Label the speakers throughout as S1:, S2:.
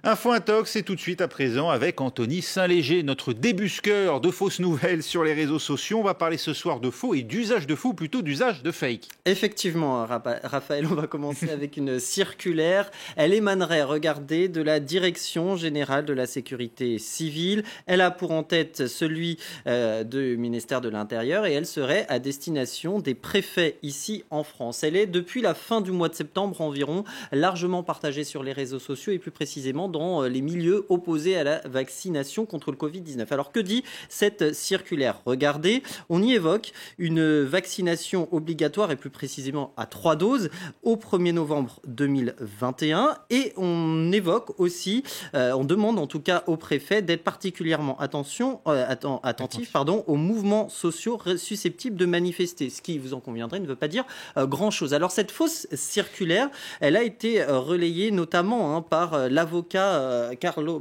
S1: Info Intox, c'est tout de suite à présent avec Anthony Saint-Léger, notre débusqueur de fausses nouvelles sur les réseaux sociaux. On va parler ce soir de faux et d'usage de faux, plutôt d'usage de fake.
S2: Effectivement, Raphaël, on va commencer avec une circulaire. Elle émanerait, regardez, de la Direction générale de la sécurité civile. Elle a pour en tête celui du ministère de l'Intérieur et elle serait à destination des préfets ici en France. Elle est depuis la fin du mois de septembre environ largement partagée sur les réseaux sociaux et plus précisément dans les milieux opposés à la vaccination contre le Covid-19. Alors que dit cette circulaire? Regardez, on y évoque une vaccination obligatoire et plus précisément à 3 doses au 1er novembre 2021 et on évoque aussi, on demande en tout cas aux préfets d'être particulièrement attentifs aux mouvements sociaux susceptibles de manifester, ce qui, vous en conviendrez, ne veut pas dire grand-chose. Alors cette fausse circulaire, elle a été relayée notamment par l'avocat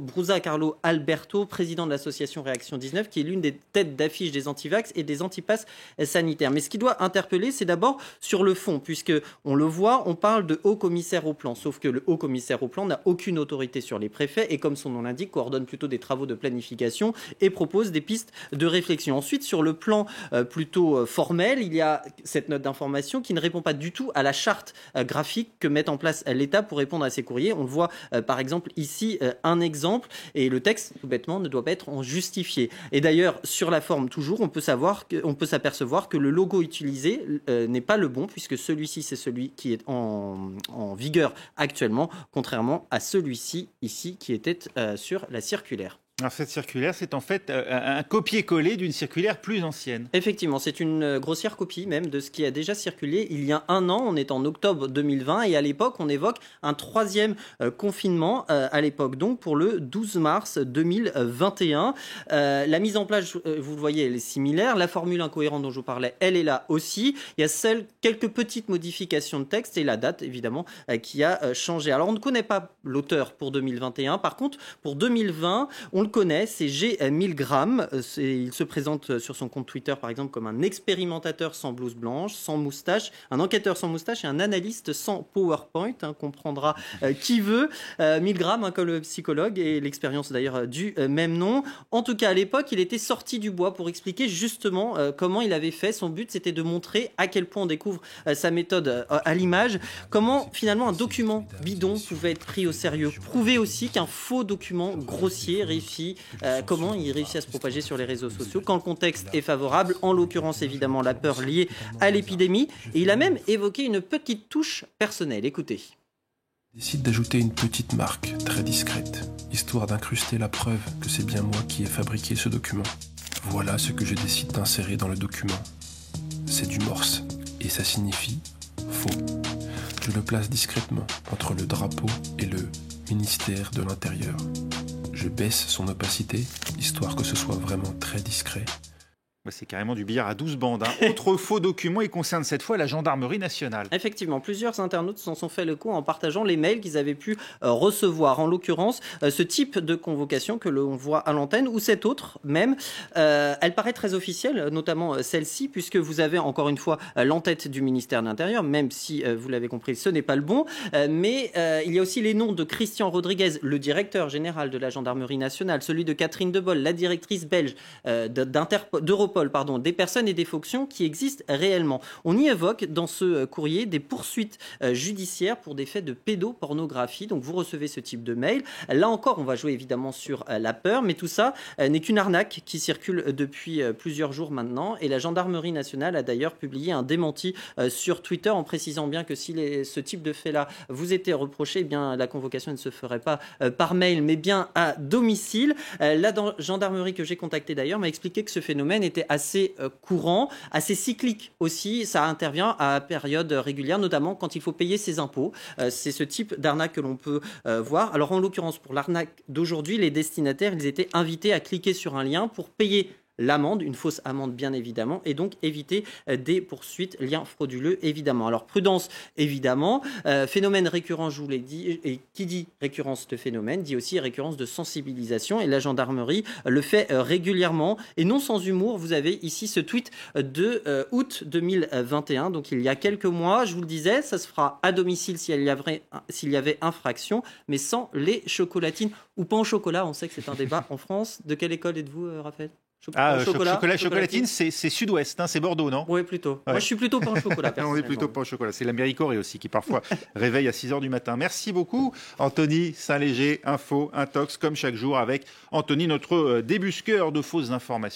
S2: Brusa Carlo Alberto, président de l'association Réaction 19, qui est l'une des têtes d'affiche des antivax et des antipasses sanitaires. Mais ce qui doit interpeller, c'est d'abord sur le fond, puisque on le voit, on parle de haut commissaire au plan, sauf que le haut commissaire au plan n'a aucune autorité sur les préfets et comme son nom l'indique, coordonne plutôt des travaux de planification et propose des pistes de réflexion. Ensuite, sur le plan plutôt formel, il y a cette note d'information qui ne répond pas du tout à la charte graphique que met en place l'État pour répondre à ces courriers. On le voit par exemple ici un exemple et le texte tout bêtement ne doit pas être en justifié. Et d'ailleurs sur la forme toujours on peut s'apercevoir que le logo utilisé n'est pas le bon puisque celui-ci c'est celui qui est en vigueur actuellement contrairement à celui-ci ici qui était sur la circulaire.
S1: Alors cette circulaire, c'est en fait un copier-coller d'une circulaire plus ancienne.
S2: Effectivement, c'est une grossière copie même de ce qui a déjà circulé il y a un an. On est en octobre 2020 et à l'époque, on évoque un troisième confinement à l'époque, donc pour le 12 mars 2021. La mise en place, vous le voyez, elle est similaire. La formule incohérente dont je vous parlais, elle est là aussi. Il y a quelques petites modifications de texte et la date, évidemment, qui a changé. Alors, on ne connaît pas l'auteur pour 2021. Par contre, pour 2020, on le connaît, c'est G. Milgram. Il se présente sur son compte Twitter, par exemple, comme un expérimentateur sans blouse blanche, sans moustache, un enquêteur sans moustache et un analyste sans PowerPoint. Comprendra qui veut. Milgram, comme le psychologue, et l'expérience d'ailleurs du même nom. En tout cas, à l'époque, il était sorti du bois pour expliquer justement comment il avait fait. Son but, c'était de montrer à quel point on découvre sa méthode à l'image, comment finalement un document bidon pouvait être pris au sérieux. Prouver aussi qu'un faux document grossier réussit. Comment il réussit à se propager sur les réseaux sociaux quand le contexte est favorable, en l'occurrence évidemment la peur liée à l'épidémie. Et il a même évoqué une petite touche personnelle. Écoutez.
S3: Je décide d'ajouter une petite marque très discrète, histoire d'incruster la preuve que c'est bien moi qui ai fabriqué ce document. Voilà ce que je décide d'insérer dans le document. C'est du morse, et ça signifie faux. Je le place discrètement entre le drapeau et le ministère de l'Intérieur. Je baisse son opacité, histoire que ce soit vraiment très discret.
S1: C'est carrément du billard à 12 bandes. Autre faux document, il concerne cette fois la gendarmerie nationale.
S2: Effectivement, plusieurs internautes s'en sont fait le coup en partageant les mails qu'ils avaient pu recevoir. En l'occurrence, ce type de convocation que l'on voit à l'antenne ou cette autre même, elle paraît très officielle, notamment celle-ci, puisque vous avez encore une fois l'entête du ministère de l'Intérieur, même si, vous l'avez compris, ce n'est pas le bon. Mais il y a aussi les noms de Christian Rodriguez, le directeur général de la gendarmerie nationale, celui de Catherine Deboll, la directrice belge d'Europol, des personnes et des fonctions qui existent réellement. On y évoque dans ce courrier des poursuites judiciaires pour des faits de pédopornographie. Donc vous recevez ce type de mail. Là encore, on va jouer évidemment sur la peur, mais tout ça n'est qu'une arnaque qui circule depuis plusieurs jours maintenant. Et la gendarmerie nationale a d'ailleurs publié un démenti sur Twitter en précisant bien que si ce type de fait-là vous était reproché, eh bien la convocation ne se ferait pas par mail, mais bien à domicile. La gendarmerie que j'ai contactée d'ailleurs m'a expliqué que ce phénomène était assez courant, assez cyclique aussi. Ça intervient à période régulière, notamment quand il faut payer ses impôts. C'est ce type d'arnaque que l'on peut voir. Alors en l'occurrence, pour l'arnaque d'aujourd'hui, les destinataires, ils étaient invités à cliquer sur un lien pour payer l'amende, une fausse amende bien évidemment, et donc éviter des poursuites, liens frauduleux évidemment. Alors prudence évidemment, phénomène récurrent, je vous l'ai dit, et qui dit récurrence de phénomène dit aussi récurrence de sensibilisation, et la gendarmerie le fait régulièrement, et non sans humour. Vous avez ici ce tweet de août 2021, donc il y a quelques mois. Je vous le disais, ça se fera à domicile s'il y avait infraction, mais sans les chocolatines ou pain au chocolat. On sait que c'est un débat en France. De quelle école êtes-vous, Raphaël?
S1: Chocolatine, c'est sud-ouest, hein, c'est Bordeaux, non?
S2: Oui, plutôt. Ouais. Moi, je suis plutôt pain au chocolat.
S1: On est plutôt pain au chocolat. C'est l'Américorée aussi qui parfois réveille à 6h du matin. Merci beaucoup, Anthony Saint-Léger, Info, Intox, comme chaque jour avec Anthony, notre débusqueur de fausses informations.